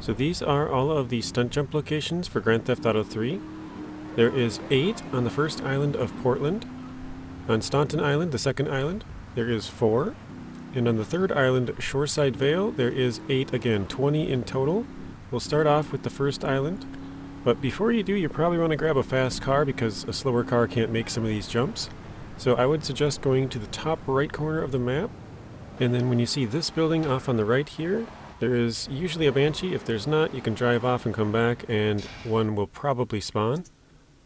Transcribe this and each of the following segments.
So these are all of the stunt jump locations for Grand Theft Auto 3. There is 8 on the first island of Portland. On Staunton Island, the second island, there is 4. And on the third island, Shoreside Vale, there is 8 again, 20 in total. We'll start off with the first island. But before you do, you probably want to grab a fast car because a slower car can't make some of these jumps. So I would suggest going to the top right corner of the map. And then when you see this building off on the right here, there is usually a Banshee. If there's not, you can drive off and come back and one will probably spawn.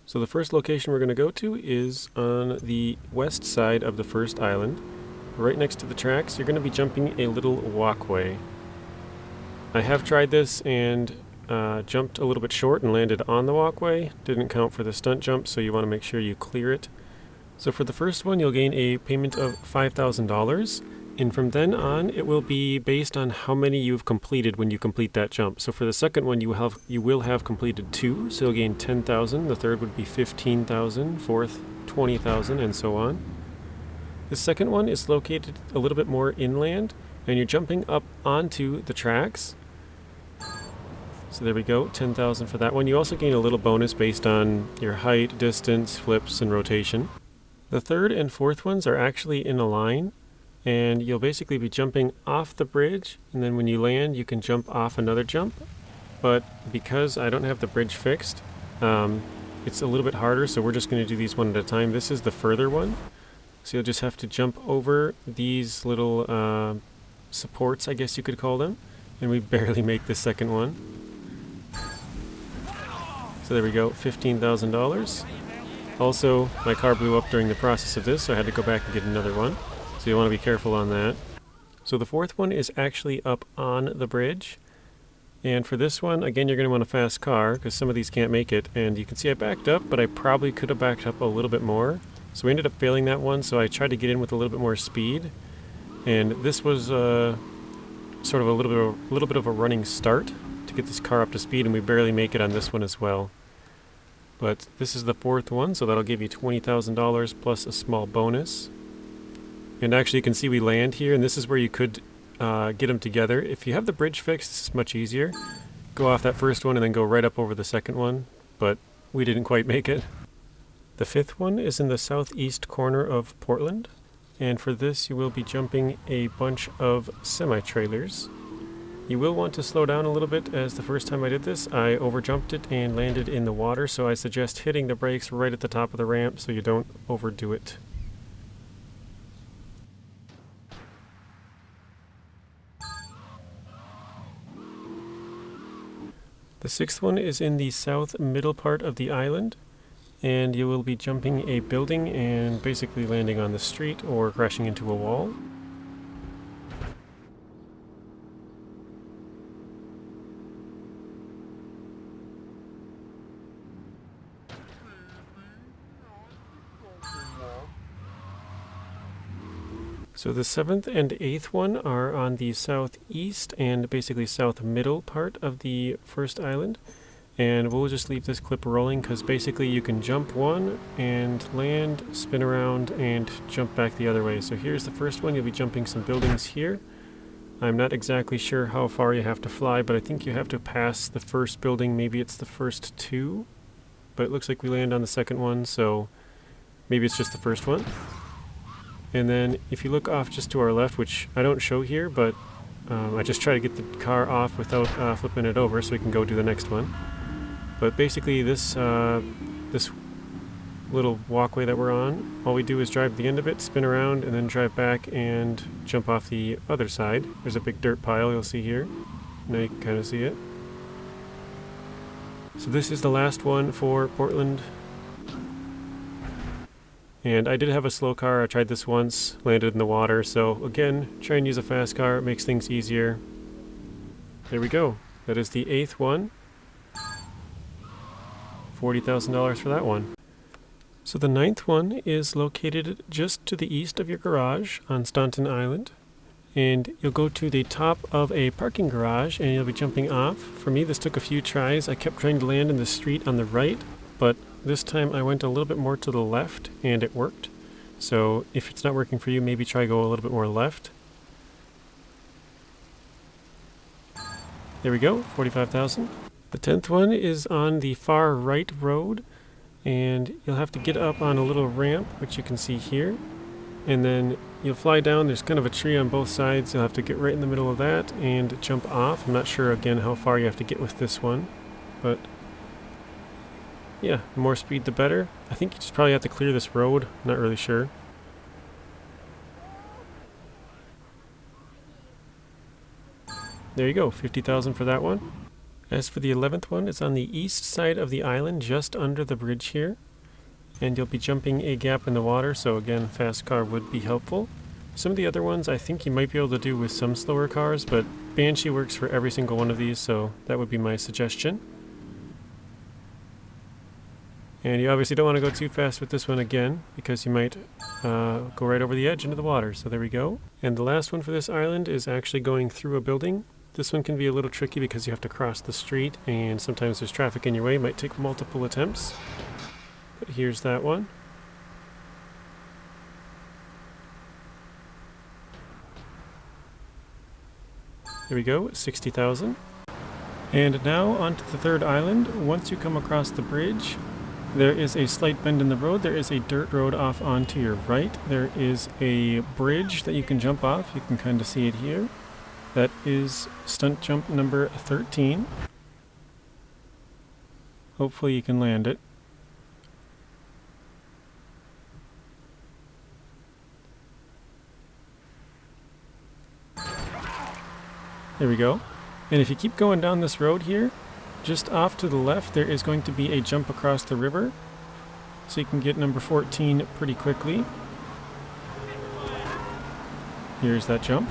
So the first location we're going to go to is on the west side of the first island. Right next to the tracks, you're going to be jumping a little walkway. I have tried this and jumped a little bit short and landed on the walkway. Didn't count for the stunt jump, so you want to make sure you clear it. So for the first one, you'll gain a payment of $5,000. And from then on, it will be based on how many you've completed when you complete that jump. So for the second one, you will have completed 2, so you'll gain 10,000. The third would be 15,000, fourth 20,000, and so on. The second one is located a little bit more inland, and you're jumping up onto the tracks. So there we go, 10,000 for that one. You also gain a little bonus based on your height, distance, flips, and rotation. The third and fourth ones are actually in a line. And you'll basically be jumping off the bridge, and then when you land you can jump off another jump. But because I don't have the bridge fixed, it's a little bit harder, so we're just going to do these one at a time. This is the further one, so you'll just have to jump over these little supports, I guess you could call them, and we barely make the second one. So there we go, $15,000. Also, my car blew up during the process of this, so I had to go back and get another one. So you want to be careful on that. So the fourth one is actually up on the bridge. And for this one, again, you're going to want a fast car because some of these can't make it. And you can see I backed up, but I probably could have backed up a little bit more. So we ended up failing that one, so I tried to get in with a little bit more speed. And this was sort of a little bit of a running start to get this car up to speed, and we barely make it on this one as well. But this is the fourth one, so that'll give you $20,000 plus a small bonus. And actually you can see we land here, and this is where you could get them together. If you have the bridge fixed, it's much easier. Go off that first one and then go right up over the second one, but we didn't quite make it. The fifth one is in the southeast corner of Portland, and for this you will be jumping a bunch of semi-trailers. You will want to slow down a little bit, as the first time I did this, I overjumped it and landed in the water, so I suggest hitting the brakes right at the top of the ramp so you don't overdo it. The sixth one is in the south middle part of the island, and you will be jumping a building and basically landing on the street or crashing into a wall. So the seventh and eighth one are on the southeast and basically south middle part of the first island. And we'll just leave this clip rolling because basically you can jump one and land, spin around, and jump back the other way. So here's the first one. You'll be jumping some buildings here. I'm not exactly sure how far you have to fly, but I think you have to pass the first building. Maybe it's the first 2. But it looks like we land on the second one, so maybe it's just the first one. And then if you look off just to our left, which I don't show here, but I just try to get the car off without flipping it over so we can go do the next one. But basically this little walkway that we're on, all we do is drive to the end of it, spin around, and then drive back and jump off the other side. There's a big dirt pile you'll see here. Now you can kind of see it. So this is the last one for Portland. And I did have a slow car. I tried this once, landed in the water. So again, try and use a fast car. It makes things easier. There we go. That is the 8th one. $40,000 for that one. So the 9th one is located just to the east of your garage on Staunton Island. And you'll go to the top of a parking garage and you'll be jumping off. For me, this took a few tries. I kept trying to land in the street on the right, but this time I went a little bit more to the left and it worked. So if it's not working for you, maybe try go a little bit more left. There we go, 45,000. The 10th one is on the far right road, and you'll have to get up on a little ramp, which you can see here, and then you'll fly down. There's kind of a tree on both sides. You'll have to get right in the middle of that and jump off. I'm not sure again how far you have to get with this one, but yeah, the more speed the better. I think you just probably have to clear this road. I'm not really sure. There you go, 50,000 for that one. As for the 11th one, it's on the east side of the island, just under the bridge here. And you'll be jumping a gap in the water, so again, fast car would be helpful. Some of the other ones I think you might be able to do with some slower cars, but Banshee works for every single one of these, so that would be my suggestion. And you obviously don't want to go too fast with this one again, because you might go right over the edge into the water. So there we go. And the last one for this island is actually going through a building. This one can be a little tricky because you have to cross the street, and sometimes there's traffic in your way. It might take multiple attempts. But here's that one. There we go, 60,000. And now onto the third island. Once you come across the bridge, there is a slight bend in the road. There is a dirt road off onto your right. There is a bridge that you can jump off. You can kind of see it here. That is stunt jump number 13. Hopefully you can land it. There we go. And if you keep going down this road here, just off to the left there is going to be a jump across the river. So you can get number 14 pretty quickly. Here's that jump.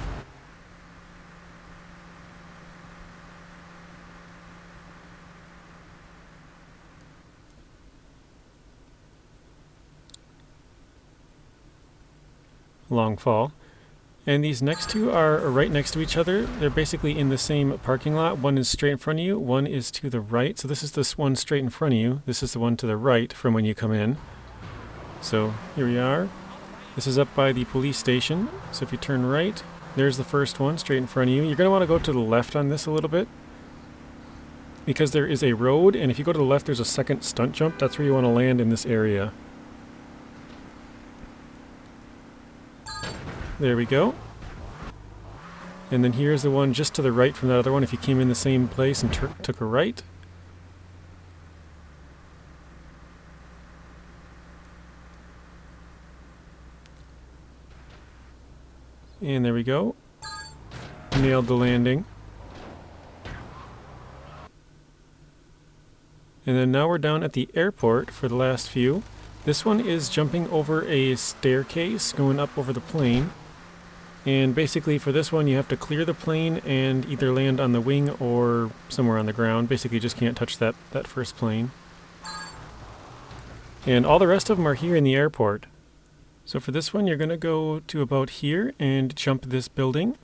Long fall. And these next two are right next to each other. They're basically in the same parking lot. One is straight in front of you, one is to the right. So this is this one straight in front of you. This is the one to the right from when you come in. So here we are. This is up by the police station. So if you turn right, there's the first one straight in front of you. You're going to want to go to the left on this a little bit, because there is a road, and if you go to the left there's a second stunt jump. That's where you want to land in this area. There we go. And then here's the one just to the right from that other one if you came in the same place and took a right. And there we go. Nailed the landing. And then now we're down at the airport for the last few. This one is jumping over a staircase going up over the plane. And basically for this one you have to clear the plane and either land on the wing or somewhere on the ground. Basically you just can't touch that first plane. And all the rest of them are here in the airport. So for this one you're going to go to about here and jump this building.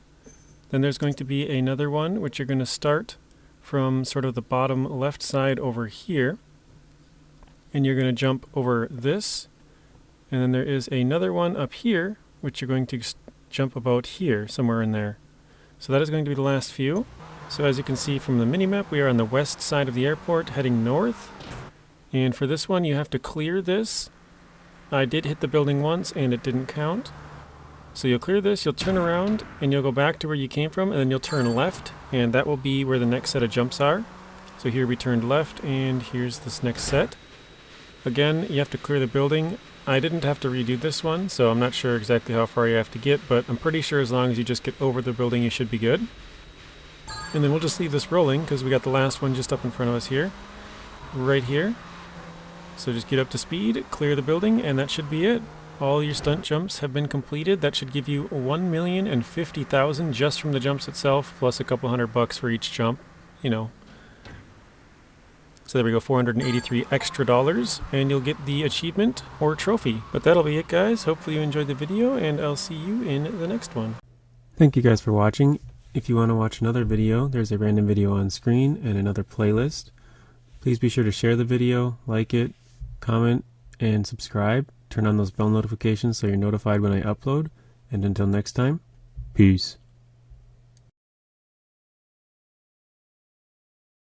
Then there's going to be another one which you're going to start from sort of the bottom left side over here. And you're going to jump over this. And then there is another one up here which you're going to jump about here, somewhere in there. So that is going to be the last few. So as you can see from the mini-map, we are on the west side of the airport heading north. And for this one you have to clear this. I did hit the building once and it didn't count. So you'll clear this, you'll turn around and you'll go back to where you came from, and then you'll turn left, and that will be where the next set of jumps are. So here we turned left, and here's this next set. Again, you have to clear the building. I didn't have to redo this one, so I'm not sure exactly how far you have to get, but I'm pretty sure as long as you just get over the building you should be good. And then we'll just leave this rolling because we got the last one just up in front of us here. Right here. So just get up to speed, clear the building, and that should be it. All your stunt jumps have been completed. That should give you $1,050,000 just from the jumps itself, plus a couple $100 for each jump, you know. So there we go, $483 extra, and you'll get the achievement or trophy. But that'll be it, guys. Hopefully you enjoyed the video, and I'll see you in the next one. Thank you guys for watching. If you want to watch another video, there's a random video on screen and another playlist. Please be sure to share the video, like it, comment, and subscribe. Turn on those bell notifications so you're notified when I upload. And until next time, peace.